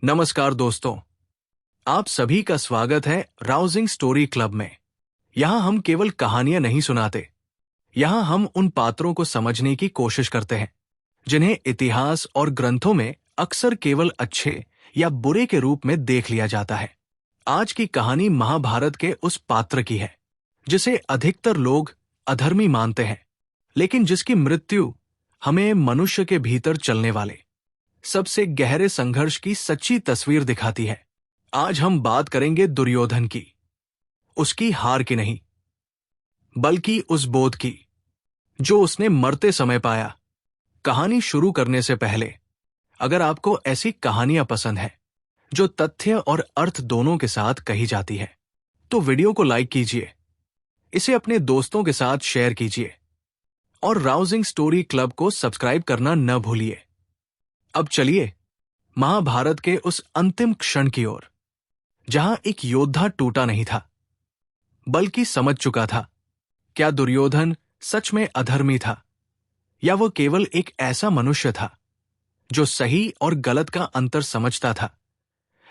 नमस्कार दोस्तों, आप सभी का स्वागत है राउजिंग स्टोरी क्लब में। यहाँ हम केवल कहानियां नहीं सुनाते, यहाँ हम उन पात्रों को समझने की कोशिश करते हैं जिन्हें इतिहास और ग्रंथों में अक्सर केवल अच्छे या बुरे के रूप में देख लिया जाता है। आज की कहानी महाभारत के उस पात्र की है जिसे अधिकतर लोग अधर्मी मानते हैं, लेकिन जिसकी मृत्यु हमें मनुष्य के भीतर चलने वाले सबसे गहरे संघर्ष की सच्ची तस्वीर दिखाती है। आज हम बात करेंगे दुर्योधन की, उसकी हार की नहीं, बल्कि उस बोध की जो उसने मरते समय पाया। कहानी शुरू करने से पहले, अगर आपको ऐसी कहानियां पसंद है जो तथ्य और अर्थ दोनों के साथ कही जाती है, तो वीडियो को लाइक कीजिए, इसे अपने दोस्तों के साथ शेयर कीजिए और राउजिंग स्टोरी क्लब को सब्सक्राइब करना न भूलिए। अब चलिए महाभारत के उस अंतिम क्षण की ओर, जहां एक योद्धा टूटा नहीं था बल्कि समझ चुका था। क्या दुर्योधन सच में अधर्मी था, या वो केवल एक ऐसा मनुष्य था जो सही और गलत का अंतर समझता था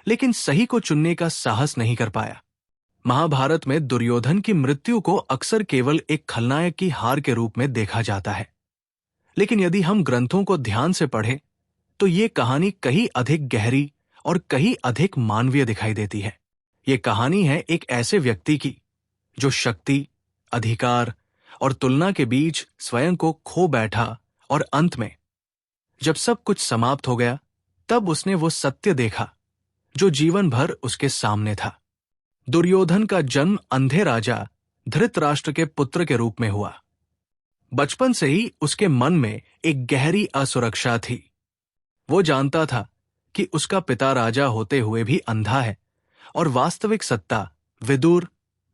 लेकिन सही को चुनने का साहस नहीं कर पाया। महाभारत में दुर्योधन की मृत्यु को अक्सर केवल एक खलनायक की हार के रूप में देखा जाता है, लेकिन यदि हम ग्रंथों को ध्यान से पढ़ें तो ये कहानी कहीं अधिक गहरी और कहीं अधिक मानवीय दिखाई देती है। ये कहानी है एक ऐसे व्यक्ति की जो शक्ति, अधिकार और तुलना के बीच स्वयं को खो बैठा, और अंत में जब सब कुछ समाप्त हो गया तब उसने वो सत्य देखा जो जीवन भर उसके सामने था। दुर्योधन का जन्म अंधे राजा धृतराष्ट्र के पुत्र के रूप में हुआ। बचपन से ही उसके मन में एक गहरी असुरक्षा थी। वो जानता था कि उसका पिता राजा होते हुए भी अंधा है और वास्तविक सत्ता विदुर,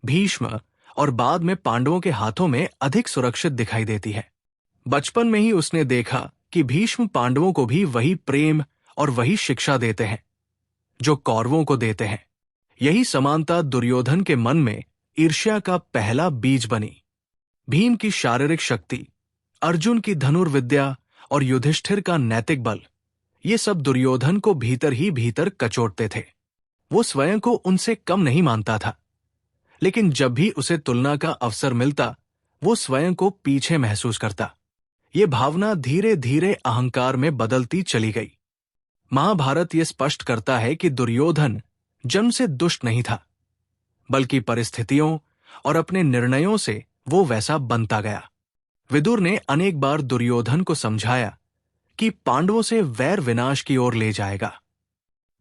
भीष्म और बाद में पांडवों के हाथों में अधिक सुरक्षित दिखाई देती है। बचपन में ही उसने देखा कि भीष्म पांडवों को भी वही प्रेम और वही शिक्षा देते हैं जो कौरवों को देते हैं। यही समानता दुर्योधन के मन में ईर्ष्या का पहला बीज बनी। भीम की शारीरिक शक्ति, अर्जुन की धनुर्विद्या और युधिष्ठिर का नैतिक बल, ये सब दुर्योधन को भीतर ही भीतर कचोटते थे। वो स्वयं को उनसे कम नहीं मानता था, लेकिन जब भी उसे तुलना का अवसर मिलता वो स्वयं को पीछे महसूस करता। ये भावना धीरे धीरे अहंकार में बदलती चली गई। महाभारत ये स्पष्ट करता है कि दुर्योधन जन्म से दुष्ट नहीं था, बल्कि परिस्थितियों और अपने निर्णयों से वो वैसा बनता गया। विदुर ने अनेक बार दुर्योधन को समझाया कि पांडवों से वैर विनाश की ओर ले जाएगा।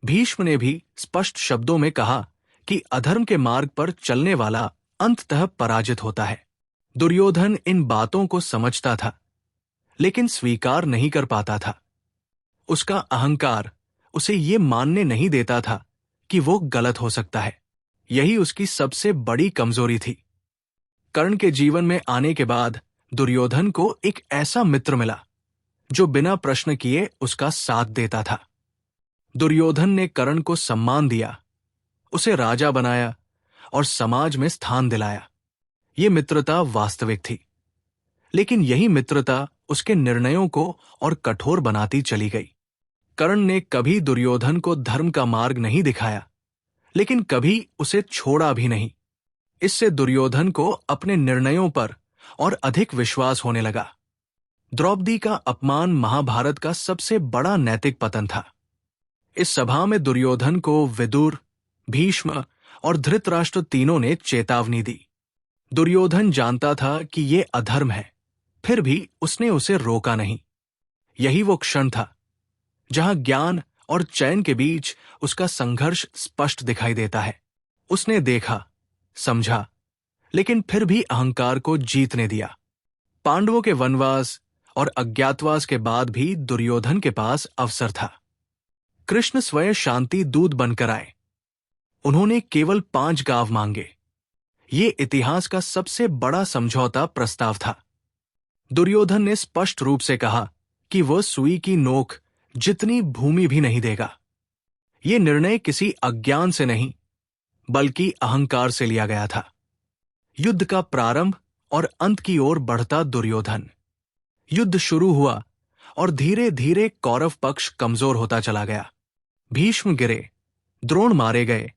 भीष्म ने भी स्पष्ट शब्दों में कहा कि अधर्म के मार्ग पर चलने वाला अंततः पराजित होता है। दुर्योधन इन बातों को समझता था, लेकिन स्वीकार नहीं कर पाता था। उसका अहंकार उसे ये मानने नहीं देता था कि वो गलत हो सकता है। यही उसकी सबसे बड़ी कमजोरी थी। कर्ण के जीवन में आने के बाद दुर्योधन को एक ऐसा मित्र मिला जो बिना प्रश्न किए उसका साथ देता था। दुर्योधन ने कर्ण को सम्मान दिया, उसे राजा बनाया और समाज में स्थान दिलाया। ये मित्रता वास्तविक थी, लेकिन यही मित्रता उसके निर्णयों को और कठोर बनाती चली गई। कर्ण ने कभी दुर्योधन को धर्म का मार्ग नहीं दिखाया, लेकिन कभी उसे छोड़ा भी नहीं। इससे दुर्योधन को अपने निर्णयों पर और अधिक विश्वास होने लगा। द्रौपदी का अपमान महाभारत का सबसे बड़ा नैतिक पतन था। इस सभा में दुर्योधन को विदुर, भीष्म और धृतराष्ट्र तीनों ने चेतावनी दी। दुर्योधन जानता था कि ये अधर्म है, फिर भी उसने उसे रोका नहीं। यही वो क्षण था जहां ज्ञान और चैन के बीच उसका संघर्ष स्पष्ट दिखाई देता है। उसने देखा, समझा, लेकिन फिर भी अहंकार को जीतने दिया। पांडवों के वनवास और अज्ञातवास के बाद भी दुर्योधन के पास अवसर था। कृष्ण स्वयं शांति दूत बनकर आए। उन्होंने केवल 5 गांव मांगे। ये इतिहास का सबसे बड़ा समझौता प्रस्ताव था। दुर्योधन ने स्पष्ट रूप से कहा कि वह सुई की नोक जितनी भूमि भी नहीं देगा। ये निर्णय किसी अज्ञान से नहीं, बल्कि अहंकार से लिया गया था। युद्ध का प्रारंभ और अंत की ओर बढ़ता दुर्योधन। युद्ध शुरू हुआ और धीरे धीरे कौरव पक्ष कमजोर होता चला गया। भीष्म गिरे, द्रोण मारे गए,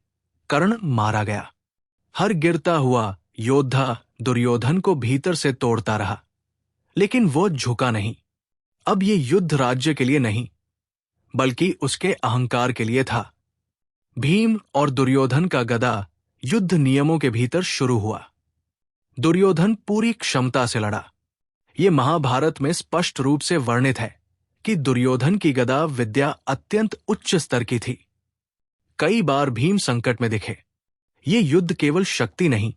कर्ण मारा गया। हर गिरता हुआ योद्धा दुर्योधन को भीतर से तोड़ता रहा, लेकिन वो झुका नहीं। अब ये युद्ध राज्य के लिए नहीं, बल्कि उसके अहंकार के लिए था। भीम और दुर्योधन का गदा युद्ध नियमों के भीतर शुरू हुआ। दुर्योधन पूरी क्षमता से लड़ा। ये महाभारत में स्पष्ट रूप से वर्णित है कि दुर्योधन की गदा विद्या अत्यंत उच्च स्तर की थी। कई बार भीम संकट में दिखे। ये युद्ध केवल शक्ति नहीं,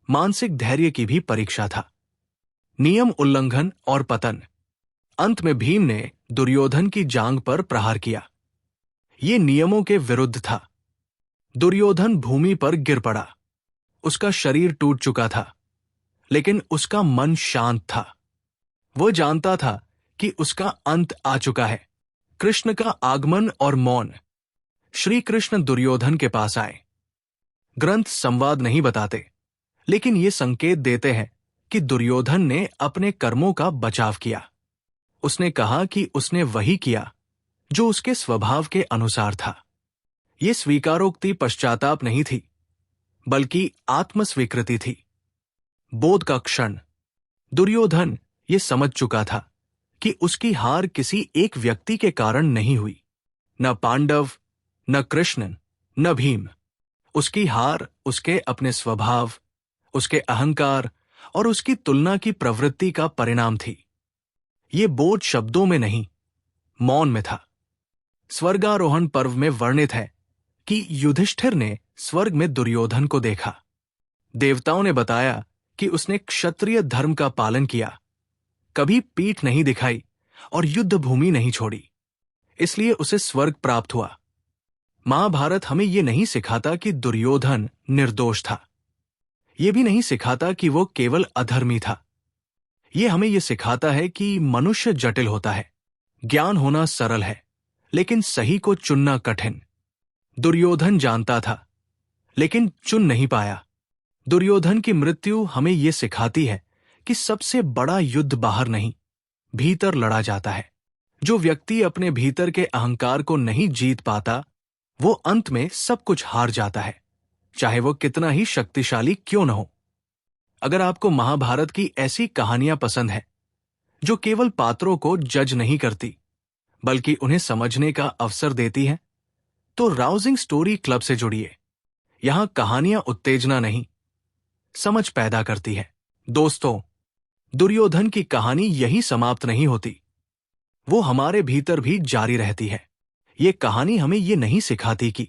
मानसिक धैर्य की भी परीक्षा था। नियम उल्लंघन और पतन। अंत में भीम ने दुर्योधन की जांघ पर प्रहार किया। ये नियमों के विरुद्ध था। दुर्योधन भूमि पर गिर पड़ा। उसका शरीर टूट चुका था, लेकिन उसका मन शांत था। वो जानता था कि उसका अंत आ चुका है। कृष्ण का आगमन और मौन। श्री कृष्ण दुर्योधन के पास आए। ग्रंथ संवाद नहीं बताते, लेकिन ये संकेत देते हैं कि दुर्योधन ने अपने कर्मों का बचाव किया। उसने कहा कि उसने वही किया जो उसके स्वभाव के अनुसार था। ये स्वीकारोक्ति पश्चाताप नहीं थी, बल्कि आत्मस्वीकृति थी। बोध का क्षण। दुर्योधन ये समझ चुका था कि उसकी हार किसी एक व्यक्ति के कारण नहीं हुई, न पांडव, न कृष्ण, न भीम। उसकी हार उसके अपने स्वभाव, उसके अहंकार और उसकी तुलना की प्रवृत्ति का परिणाम थी। ये बोध शब्दों में नहीं, मौन में था। स्वर्गारोहण पर्व में वर्णित है कि युधिष्ठिर ने स्वर्ग में दुर्योधन को देखा। देवताओं ने बताया कि उसने क्षत्रिय धर्म का पालन किया, कभी पीठ नहीं दिखाई और युद्ध भूमि नहीं छोड़ी, इसलिए उसे स्वर्ग प्राप्त हुआ। महाभारत हमें यह नहीं सिखाता कि दुर्योधन निर्दोष था। यह भी नहीं सिखाता कि वो केवल अधर्मी था। यह हमें यह सिखाता है कि मनुष्य जटिल होता है। ज्ञान होना सरल है, लेकिन सही को चुनना कठिन। दुर्योधन जानता था, लेकिन चुन नहीं पाया। दुर्योधन की मृत्यु हमें यह सिखाती है कि सबसे बड़ा युद्ध बाहर नहीं, भीतर लड़ा जाता है। जो व्यक्ति अपने भीतर के अहंकार को नहीं जीत पाता, वो अंत में सब कुछ हार जाता है, चाहे वो कितना ही शक्तिशाली क्यों न हो। अगर आपको महाभारत की ऐसी कहानियां पसंद है जो केवल पात्रों को जज नहीं करती, बल्कि उन्हें समझने का अवसर देती है, तो राउजिंग स्टोरी क्लब से जुड़िए। यहां कहानियां उत्तेजना नहीं, समझ पैदा करती है। दोस्तों, दुर्योधन की कहानी यही समाप्त नहीं होती। वो हमारे भीतर भी जारी रहती है। ये कहानी हमें ये नहीं सिखाती कि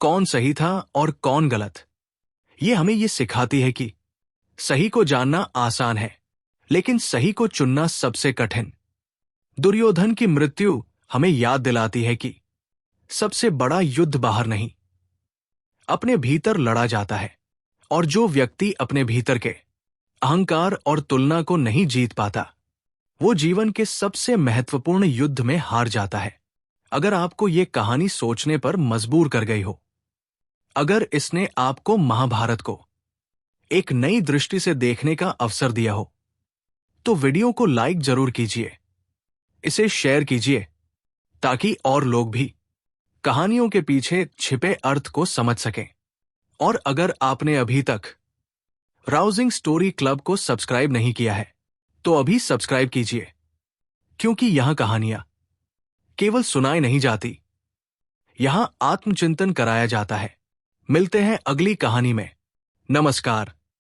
कौन सही था और कौन गलत। ये हमें ये सिखाती है कि सही को जानना आसान है, लेकिन सही को चुनना सबसे कठिन। दुर्योधन की मृत्यु हमें याद दिलाती है कि सबसे बड़ा युद्ध बाहर नहीं, अपने भीतर लड़ा जाता है। और जो व्यक्ति अपने भीतर के अहंकार और तुलना को नहीं जीत पाता, वो जीवन के सबसे महत्वपूर्ण युद्ध में हार जाता है। अगर आपको ये कहानी सोचने पर मजबूर कर गई हो, अगर इसने आपको महाभारत को एक नई दृष्टि से देखने का अवसर दिया हो, तो वीडियो को लाइक जरूर कीजिए, इसे शेयर कीजिए, ताकि और लोग भी कहानियों के पीछे छिपे अर्थ को समझ सकें। और अगर आपने अभी तक राउजिंग स्टोरी क्लब को सब्सक्राइब नहीं किया है, तो अभी सब्सक्राइब कीजिए, क्योंकि यहां कहानियां केवल सुनाई नहीं जाती, यहां आत्मचिंतन कराया जाता है। मिलते हैं अगली कहानी में। नमस्कार।